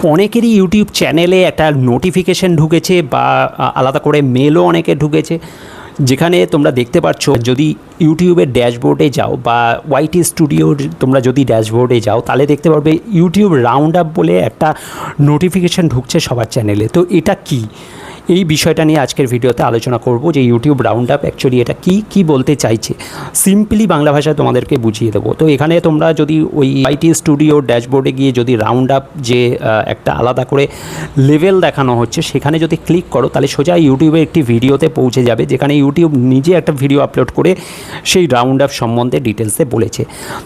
অনেকেরই ইউটিউব চ্যানেলে একটা নোটিফিকেশান ঢুকেছে বা আলাদা করে মেলও অনেকে ঢুকেছে, যেখানে তোমরা দেখতে পাচ্ছ যদি ইউটিউবের ড্যাশবোর্ডে যাও বা ওয়াইটি স্টুডিওর তোমরা যদি ড্যাশবোর্ডে যাও তাহলে দেখতে পারবে ইউটিউব রাউন্ড আপ বলে একটা নোটিফিকেশান ঢুকছে সবার চ্যানেলে। তো এটা কি, এই বিষয়টা নিয়ে আজকের ভিডিওতে আলোচনা করব যে ইউটিউব রাউন্ড আপ অ্যাকচুয়ালি এটা কী বলতে চাইছে, সিম্পলি বাংলা ভাষায় তোমাদেরকে বুঝিয়ে দেবো। তো এখানে তোমরা যদি ওই ওয়াইটি স্টুডিওর ড্যাশবোর্ডে গিয়ে যদি রাউন্ড আপ যে একটা আলাদা করে লেভেল দেখানো হচ্ছে সেখানে যদি ক্লিক করো তাহলে সোজা ইউটিউবে একটি ভিডিওতে পৌঁছে যাবে, যেখানে ইউটিউব নিজে একটা ভিডিও আপলোড করে সেই রাউন্ড আপ সম্বন্ধে ডিটেলসে বলেছে।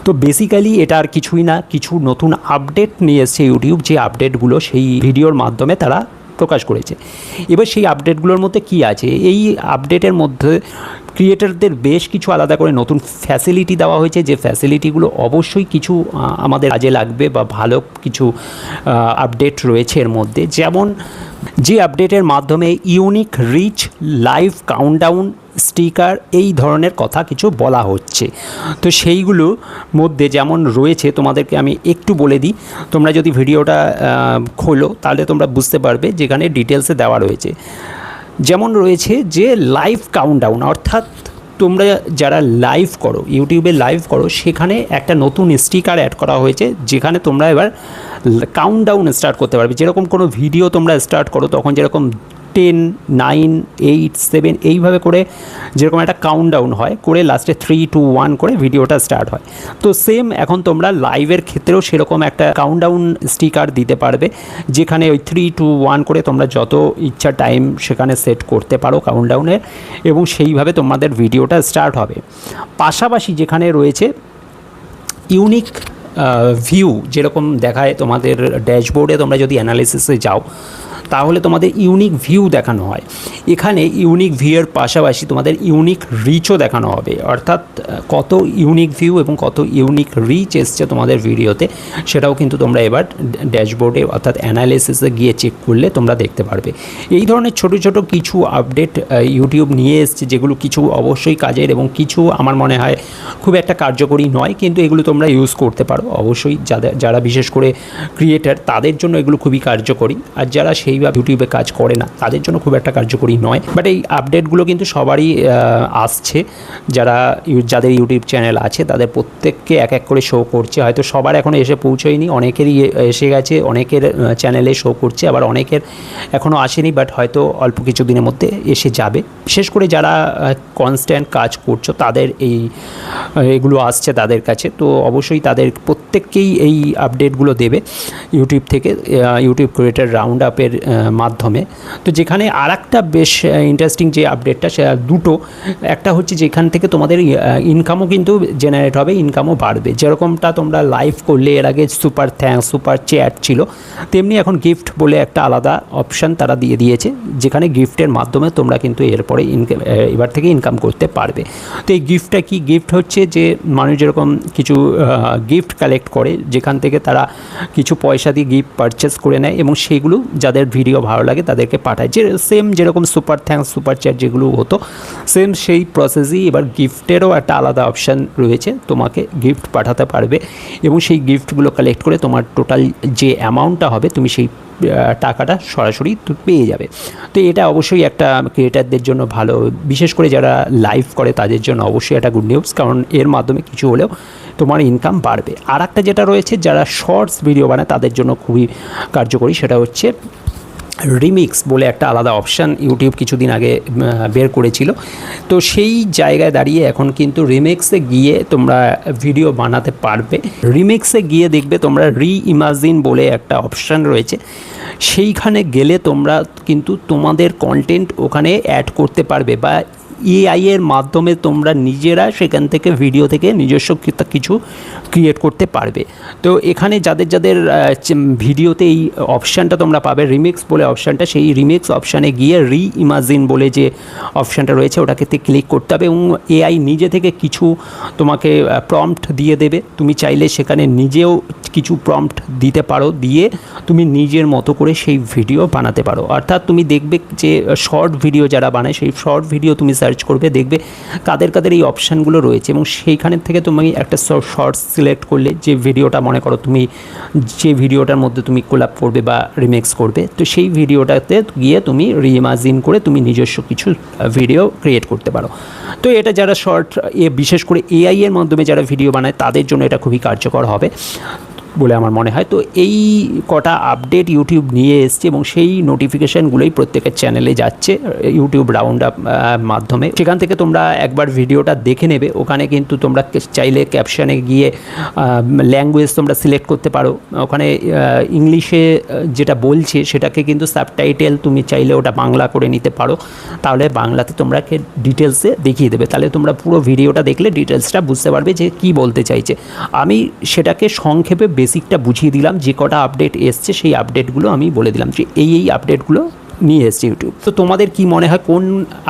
তো বেসিক্যালি এটা আর কিছুই না, কিছু নতুন আপডেট নিয়ে এসছে ইউটিউব, যে আপডেটগুলো সেই ভিডিওর মাধ্যমে তারা প্রকাশ করেছে। এবার সেই আপডেটগুলোর মধ্যে কি আছে, এই আপডেটের মধ্যে ক্রিয়েটারদের বেশ কিছু আলাদা করে নতুন ফ্যাসিলিটি দেওয়া হয়েছে, যে ফ্যাসিলিটিগুলো অবশ্যই কিছু আমাদের কাজে লাগবে বা ভালো কিছু আপডেট রয়েছে এর মধ্যে। যেমন যে আপডেটের মাধ্যমে unique reach, live countdown, sticker এই ধরনের কথা কিছু বলা হচ্ছে। তো সেইগুলোর মধ্যে যেমন রয়েছে তোমাদেরকে আমি একটু বলে দিই, তোমরা যদি ভিডিওটা খোলো তাহলে তোমরা বুঝতে পারবে, যেখানে ডিটেলসে দেওয়া রয়েছে। যেমন রয়েছে যে লাইভ কাউন্টডাউন, অর্থাৎ তোমরা যারা লাইভ করো, ইউটিউবে লাইভ করো, সেখানে একটা নতুন স্টিকার অ্যাড করা হয়েছে, যেখানে তোমরা এবার কাউন্টডাউন স্টার্ট করতে পারবে। যেরকম কোনো ভিডিও তোমরা স্টার্ট করো তখন যেরকম 10, 9, 8, 7 এইভাবে করে যেরকম একটা কাউন্টডাউন হয়, করে লাস্টে 3, 2, 1 করে ভিডিওটা স্টার্ট হয়। তো সেম এখন তোমরা লাইভের ক্ষেত্রেও সেরকম একটা কাউন্টডাউন স্টিকার দিতে পারবে, যেখানে ওই 3, 2, 1 করে তোমরা যত ইচ্ছা টাইম সেখানে সেট করতে পারো কাউন্টডাউনের, এবং সেইভাবে তোমাদের ভিডিওটা স্টার্ট হবে। পাশাপাশি যেখানে রয়েছে ইউনিক ভিউ, যেরকম দেখায় তোমাদের ড্যাশবোর্ডে, তোমরা যদি অ্যানালিসিসে যাও তাহলে তোমাদের ইউনিক ভিউ দেখানো হয়। এখানে ইউনিক ভিউয়ের পাশাপাশি তোমাদের ইউনিক রিচও দেখানো হবে, অর্থাৎ কত ইউনিক ভিউ এবং কত ইউনিক রিচ এসছে তোমাদের ভিডিওতে, সেটাও কিন্তু তোমরা এবার ড্যাশবোর্ডে অর্থাৎ অ্যানালিসিসে গিয়ে চেক করলে তোমরা দেখতে পারবে। এই ধরনের ছোট ছোট কিছু আপডেট ইউটিউব নিয়ে এসছে, যেগুলো কিছু অবশ্যই কাজের এবং কিছু আমার মনে হয় খুব একটা কার্যকরী নয়, কিন্তু এগুলো তোমরা ইউজ করতে পারো অবশ্যই। যারা বিশেষ করে ক্রিয়েটার তাদের জন্য এগুলো খুবই কার্যকরী, আর যারা সেই বা ইউটিউবে কাজ করে না তাদের জন্য খুব একটা কার্যকরী নয়। বাট এই আপডেটগুলো কিন্তু সবারই আসছে, যাদের ইউটিউব চ্যানেল আছে তাদের প্রত্যেককে এক এক করে শো করছে। হয়তো সবার এখনও এসে পৌঁছয়নি, অনেকেরই এসে গেছে, অনেকের চ্যানেলে শো করছে, আবার অনেকের এখনও আসেনি, বাট হয়তো অল্প কিছু দিনের মধ্যে এসে যাবে। বিশেষ করে যারা কনস্ট্যান্ট কাজ করছো তাদের এগুলো আসছে তাদের কাছে, তো অবশ্যই তাদের প্রত্যেককেই এই আপডেটগুলো দেবে ইউটিউব থেকে, ইউটিউব ক্রিয়েটর রাউন্ড আপের মাধ্যমে। তো যেখানে আর একটা বেশ ইন্টারেস্টিং যে আপডেটটা, সে দুটো, একটা হচ্ছে যেখান থেকে তোমাদের ইনকামও কিন্তু জেনারেট হবে, ইনকামও বাড়বে। যেরকমটা তোমরা লাইভ করলে এর আগে সুপার থ্যাঙ্কস, সুপার চ্যাট ছিল, তেমনি এখন গিফট বলে একটা আলাদা অপশান তারা দিয়ে দিয়েছে, যেখানে গিফটের মাধ্যমে তোমরা কিন্তু এরপরে এবার থেকে ইনকাম করতে পারবে। তো এই গিফটটা কি, গিফট হচ্ছে যে মানুষ যেরকম কিছু গিফট কালেক্ট করে, যেখান থেকে তারা কিছু পয়সা দিয়ে গিফট পারচেস করে নেয় এবং সেগুলো যাদের ভিডিও ভালো লাগে তাদেরকে পাঠায়। যে সেম যেরকম সুপার থ্যাঙ্কস, সুপার চ্যাট যেগুলো হতো, সেম সেই প্রসেসই এবার গিফটেরও একটা আলাদা অপশান রয়েছে, তোমাকে গিফট পাঠাতে পারবে এবং সেই গিফটগুলো কালেক্ট করে তোমার টোটাল যে অ্যামাউন্টটা হবে তুমি সেই টাকাটা সরাসরি পেয়ে যাবে। তো এটা অবশ্যই একটা ক্রিয়েটারদের জন্য ভালো, বিশেষ করে যারা লাইভ করে তাদের জন্য অবশ্যই একটা গুড নিউজ, কারণ এর মাধ্যমে কিছু হলেও তোমার ইনকাম বাড়বে। আর একটা যেটা রয়েছে যারা শর্টস ভিডিও বানায় তাদের জন্য খুবই কার্যকরী, সেটা হচ্ছে রিমিক্স বলে একটা আলাদা অপশান ইউটিউব কিছুদিন আগে বের করেছিল। তো সেই জায়গায় দাঁড়িয়ে এখন কিন্তু রিমিক্সে গিয়ে তোমরা ভিডিও বানাতে পারবে। রিমিক্সে গিয়ে দেখবে তোমরা রি-ইমাজিন বলে একটা অপশান রয়েছে, সেইখানে গেলে তোমরা কিন্তু তোমাদের কন্টেন্ট ওখানে অ্যাড করতে পারবে, বা এআই এর মাধ্যমে তোমরা নিজেরা সেখান থেকে ভিডিও থেকে নিজস্ব কিছু ক্রিয়েট করতে পারবে। তো এখানে যাদের যাদের ভিডিওতে এই অপশানটা তোমরা পাবে, রিমিক্স বলে অপশানটা, সেই রিমিক্স অপশানে গিয়ে রি-ইমাজিন বলে যে অপশানটা রয়েছে ওটাকে ক্লিক করতে হবে, এবং এআই নিজে থেকে কিছু তোমাকে প্রম্পট দিয়ে দেবে। তুমি চাইলে সেখানে নিজেও কিছু প্রম্পট দিতে পারো, দিয়ে তুমি নিজের মতো করে সেই ভিডিও বানাতে পারো। অর্থাৎ তুমি দেখবে যে শর্ট ভিডিও যারা বানায়, সেই শর্ট ভিডিও তুমি সার্চ সার্চ করবে, দেখবে কাদের কাদের এই অপশানগুলো রয়েছে এবং সেইখানের থেকে তুমি একটা শর্টস সিলেক্ট করলে, যে ভিডিওটা মনে করো তুমি যে ভিডিওটার মধ্যে তুমি কোলাপ করবে বা রিমিক্স করবে, তো সেই ভিডিওটাতে গিয়ে তুমি রিইমাজিন করে তুমি নিজস্ব কিছু ভিডিও ক্রিয়েট করতে পারো। তো এটা যারা বিশেষ করে এআই এর মাধ্যমে যারা ভিডিও বানায় তাদের জন্য এটা খুবই কার্যকর হবে বলে আমার মনে হয়। তো এই কটা আপডেট ইউটিউব নিয়ে এসছে এবং সেই নোটিফিকেশানগুলোই প্রত্যেকের চ্যানেলে যাচ্ছে ইউটিউব রাউন্ড আপ মাধ্যমে। সেখান থেকে তোমরা একবার ভিডিওটা দেখে নেবে। ওখানে কিন্তু তোমরা চাইলে ক্যাপশানে গিয়ে ল্যাঙ্গুয়েজ তোমরা সিলেক্ট করতে পারো। ওখানে ইংলিশে যেটা বলছে সেটাকে কিন্তু সাবটাইটেল তুমি চাইলে ওটা বাংলা করে নিতে পারো, তাহলে বাংলাতে তোমরাকে ডিটেলসে দেখিয়ে দেবে। তাহলে তোমরা পুরো ভিডিওটা দেখলে ডিটেলসটা বুঝতে পারবে যে কী বলতে চাইছে। আমি সেটাকে সংক্ষেপে বেসিকটা বুঝিয়ে দিলাম, যে কটা আপডেট এসছে সেই আপডেটগুলো আমি বলে দিলাম যে এই আপডেটগুলো নিয়ে এসছে ইউটিউব। তো তোমাদের কি মনে হয় কোন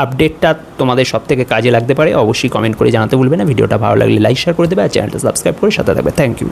আপডেটটা তোমাদের সবথেকে কাজে লাগতে পারে? অবশ্যই কমেন্ট করে জানাতে ভুলবে না। ভিডিওটা ভালো লাগলে লাইক শেয়ার করে দেবে আর চ্যানেলটা সাবস্ক্রাইব করে সাথে থাকবে। Thank you.